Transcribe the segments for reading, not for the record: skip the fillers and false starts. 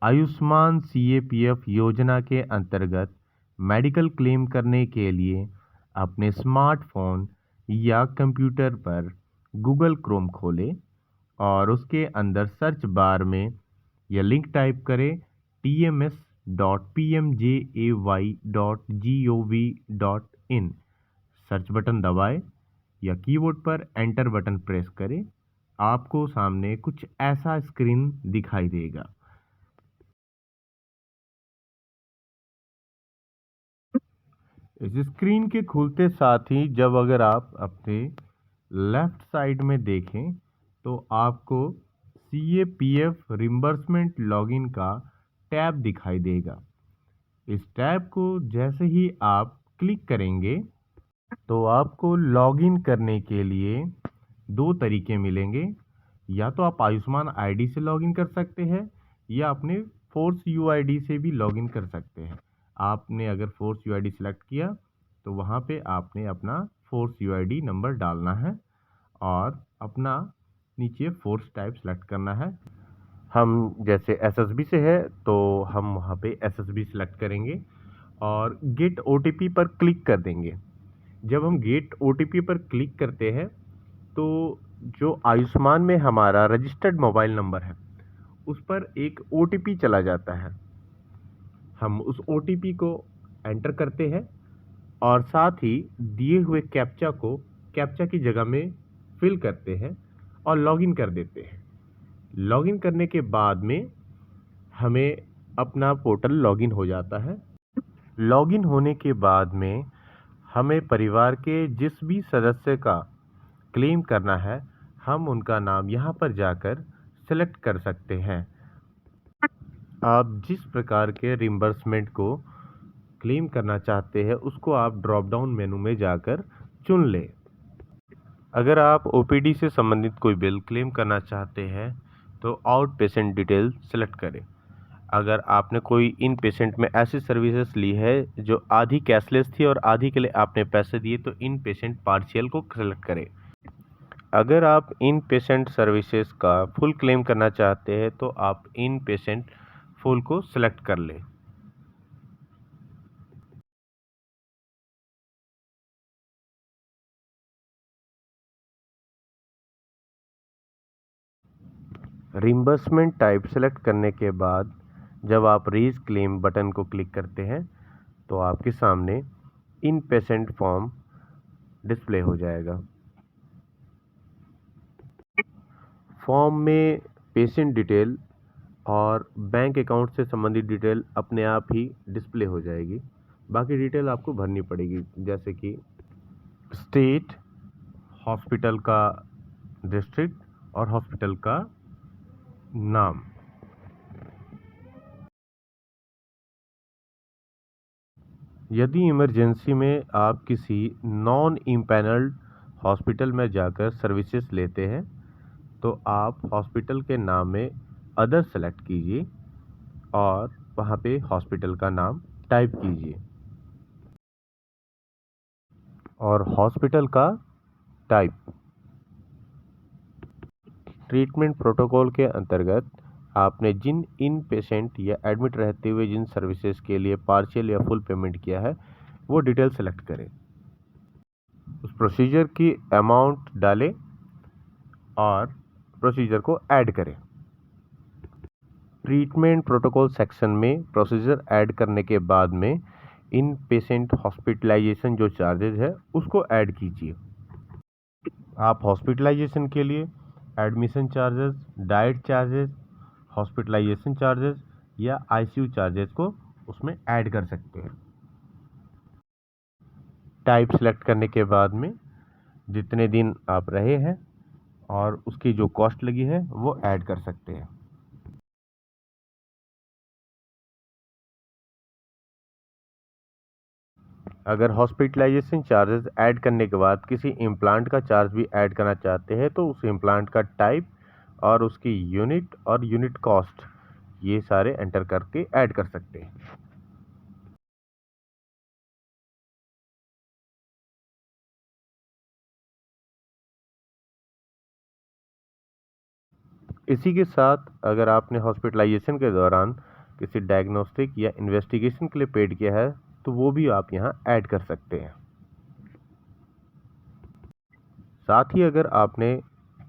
Ayushman CAPF योजना के अंतर्गत मेडिकल क्लेम करने के लिए अपने स्मार्टफोन या कंप्यूटर पर गूगल क्रोम खोलें और उसके अंदर सर्च बार में यह लिंक टाइप करें tms.pmjay.gov.in। सर्च बटन दबाएं या कीबोर्ड पर एंटर बटन प्रेस करें। आपको सामने कुछ ऐसा स्क्रीन दिखाई देगा। इस स्क्रीन के खुलते साथ ही जब अगर आप अपने लेफ्ट साइड में देखें तो आपको सीएपीएफ रिम्बर्समेंट लॉगिन का टैब दिखाई देगा। इस टैब को जैसे ही आप क्लिक करेंगे तो आपको लॉगिन करने के लिए दो तरीके मिलेंगे। या तो आप आयुष्मान आईडी से लॉगिन कर सकते हैं या अपने फोर्स यूआईडी से भी लॉगिन कर सकते हैं। आपने अगर फोर्स यूआईडी सेलेक्ट किया तो वहाँ पे आपने अपना फोर्स यूआईडी नंबर डालना है और अपना नीचे फोर्स टाइप सेलेक्ट करना है। हम जैसे एसएसबी से है तो हम वहाँ पे एसएसबी सेलेक्ट करेंगे और गेट ओटीपी पर क्लिक कर देंगे। जब हम गेट ओटीपी पर क्लिक करते हैं तो जो आयुष्मान में हमारा रजिस्टर्ड मोबाइल नंबर है उस पर एक ओटीपी चला जाता है। हम उस ओटीपी को एंटर करते हैं और साथ ही दिए हुए कैप्चा की जगह में फिल करते हैं और लॉगिन कर देते हैं। लॉगिन करने के बाद में हमें अपना पोर्टल लॉगिन हो जाता है। लॉगिन होने के बाद में हमें परिवार के जिस भी सदस्य का क्लेम करना है हम उनका नाम यहाँ पर जाकर सेलेक्ट कर सकते हैं। आप जिस प्रकार के रिम्बर्समेंट को क्लेम करना चाहते हैं उसको आप ड्रॉप डाउन मेनू में जाकर चुन लें। अगर आप ओपीडी से संबंधित कोई बिल क्लेम करना चाहते हैं तो आउट पेशेंट डिटेल सेलेक्ट करें। अगर आपने कोई इन पेशेंट में ऐसी सर्विसेज ली है जो आधी कैशलेस थी और आधी के लिए आपने पैसे दिए तो इन पेशेंट पार्शियल को सेलेक्ट करें। अगर आप इन पेशेंट सर्विसेज का फुल क्लेम करना चाहते हैं तो आप इन पेशेंट फुल को सिलेक्ट कर लें। रिम्बर्समेंट टाइप सेलेक्ट करने के बाद जब आप रीज क्लेम बटन को क्लिक करते हैं तो आपके सामने इन पेशेंट फॉर्म डिस्प्ले हो जाएगा। फॉर्म में पेशेंट डिटेल और बैंक अकाउंट से संबंधित डिटेल अपने आप ही डिस्प्ले हो जाएगी। बाकी डिटेल आपको भरनी पड़ेगी जैसे कि स्टेट, हॉस्पिटल का डिस्ट्रिक्ट और हॉस्पिटल का नाम। यदि इमरजेंसी में आप किसी नॉन इम्पैनल्ड हॉस्पिटल में जाकर सर्विसेज लेते हैं तो आप हॉस्पिटल के नाम में अदर सेलेक्ट कीजिए और वहाँ पे हॉस्पिटल का नाम टाइप कीजिए और हॉस्पिटल का टाइप। ट्रीटमेंट प्रोटोकॉल के अंतर्गत आपने जिन इन पेशेंट या एडमिट रहते हुए जिन सर्विसेज के लिए पार्शियल या फुल पेमेंट किया है वो डिटेल सेलेक्ट करें। उस प्रोसीजर की अमाउंट डालें और प्रोसीजर को ऐड करें। ट्रीटमेंट प्रोटोकॉल सेक्शन में प्रोसीजर ऐड करने के बाद में इन पेशेंट हॉस्पिटलाइजेशन जो चार्जेज है उसको ऐड कीजिए। आप हॉस्पिटलाइजेशन के लिए admission charges, diet charges, hospitalization charges या आईसीयू चार्जेस को उसमें ऐड कर सकते हैं। टाइप सेलेक्ट करने के बाद में जितने दिन आप रहे हैं और उसकी जो कॉस्ट लगी है वो ऐड कर सकते हैं। अगर हॉस्पिटलाइजेशन चार्जेस ऐड करने के बाद किसी इम्प्लांट का चार्ज भी ऐड करना चाहते हैं तो उस इम्प्लांट का टाइप और उसकी यूनिट और यूनिट कॉस्ट ये सारे एंटर करके ऐड कर सकते हैं। इसी के साथ अगर आपने हॉस्पिटलाइजेशन के दौरान किसी डायग्नोस्टिक या इन्वेस्टिगेशन के लिए पेड किया है तो वो भी आप यहाँ ऐड कर सकते हैं। साथ ही अगर आपने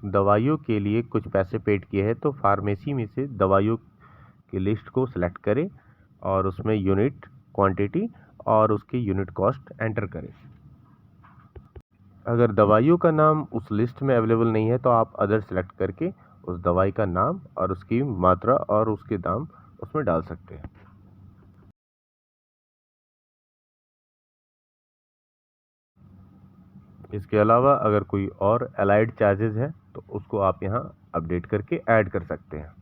दवाइयों के लिए कुछ पैसे पेड किए हैं तो फार्मेसी में से दवाइयों की लिस्ट को सिलेक्ट करें और उसमें यूनिट, क्वांटिटी और उसकी यूनिट कॉस्ट एंटर करें। अगर दवाइयों का नाम उस लिस्ट में अवेलेबल नहीं है तो आप अदर सेलेक्ट करके उस दवाई का नाम और उसकी मात्रा और उसके दाम उसमें डाल सकते हैं। इसके अलावा अगर कोई और अलाइड चार्जेस है तो उसको आप यहाँ अपडेट करके ऐड कर सकते हैं।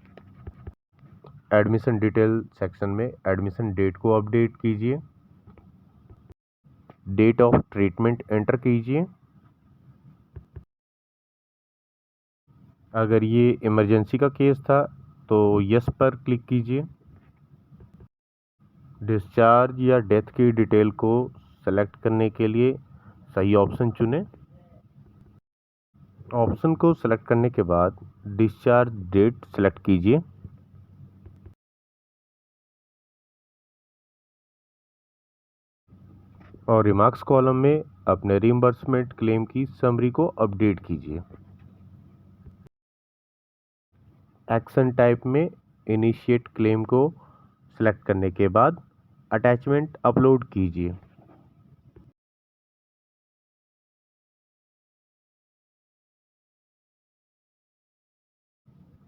एडमिशन डिटेल सेक्शन में एडमिशन डेट को अपडेट कीजिए, डेट ऑफ ट्रीटमेंट एंटर कीजिए। अगर ये इमरजेंसी का केस था तो यस पर क्लिक कीजिए। डिस्चार्ज या डेथ की डिटेल को सेलेक्ट करने के लिए सही ऑप्शन चुनें। ऑप्शन को सेलेक्ट करने के बाद डिस्चार्ज डेट सेलेक्ट कीजिए। और रिमार्क्स कॉलम में अपने रीइंबर्समेंट क्लेम की समरी को अपडेट कीजिए। एक्शन टाइप में इनिशिएट क्लेम को सेलेक्ट करने के बाद अटैचमेंट अपलोड कीजिए।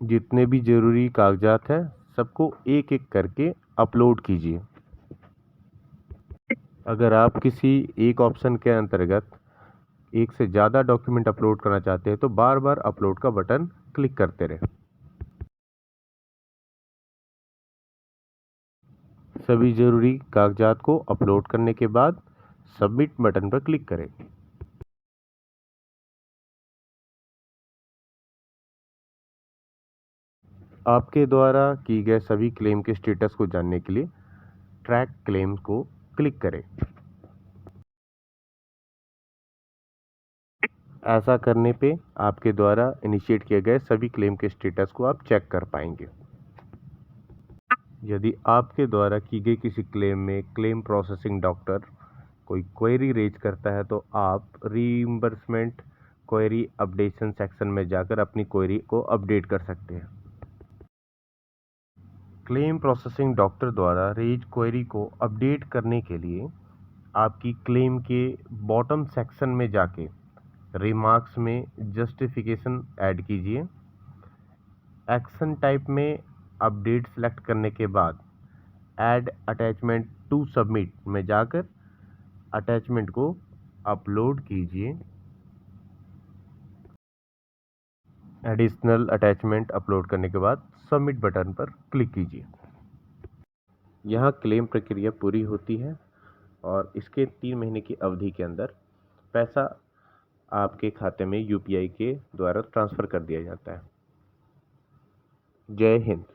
जितने भी ज़रूरी कागजात हैं सबको एक एक करके अपलोड कीजिए। अगर आप किसी एक ऑप्शन के अंतर्गत एक से ज़्यादा डॉक्यूमेंट अपलोड करना चाहते हैं तो बार बार अपलोड का बटन क्लिक करते रहें। सभी ज़रूरी कागजात को अपलोड करने के बाद सबमिट बटन पर क्लिक करें। आपके द्वारा की गए सभी क्लेम के स्टेटस को जानने के लिए ट्रैक क्लेम को क्लिक करें। ऐसा करने पे आपके द्वारा इनिशिएट किए गए सभी क्लेम के स्टेटस को आप चेक कर पाएंगे। यदि आपके द्वारा की गई किसी क्लेम में क्लेम प्रोसेसिंग डॉक्टर कोई क्वेरी रेज करता है तो आप रीइंबर्समेंट क्वेरी अपडेशन सेक्शन में जाकर अपनी क्वेरी को अपडेट कर सकते हैं। क्लेम प्रोसेसिंग डॉक्टर द्वारा रेज क्वेरी को अपडेट करने के लिए आपकी क्लेम के बॉटम सेक्शन में जाके रिमार्क्स में जस्टिफिकेशन ऐड कीजिए। एक्शन टाइप में अपडेट सेलेक्ट करने के बाद ऐड अटैचमेंट टू सबमिट में जाकर अटैचमेंट को अपलोड कीजिए। एडिशनल अटैचमेंट अपलोड करने के बाद सबमिट बटन पर क्लिक कीजिए। यहाँ क्लेम प्रक्रिया पूरी होती है और इसके 3 महीने की अवधि के अंदर पैसा आपके खाते में यूपीआई के द्वारा ट्रांसफ़र कर दिया जाता है। जय हिंद।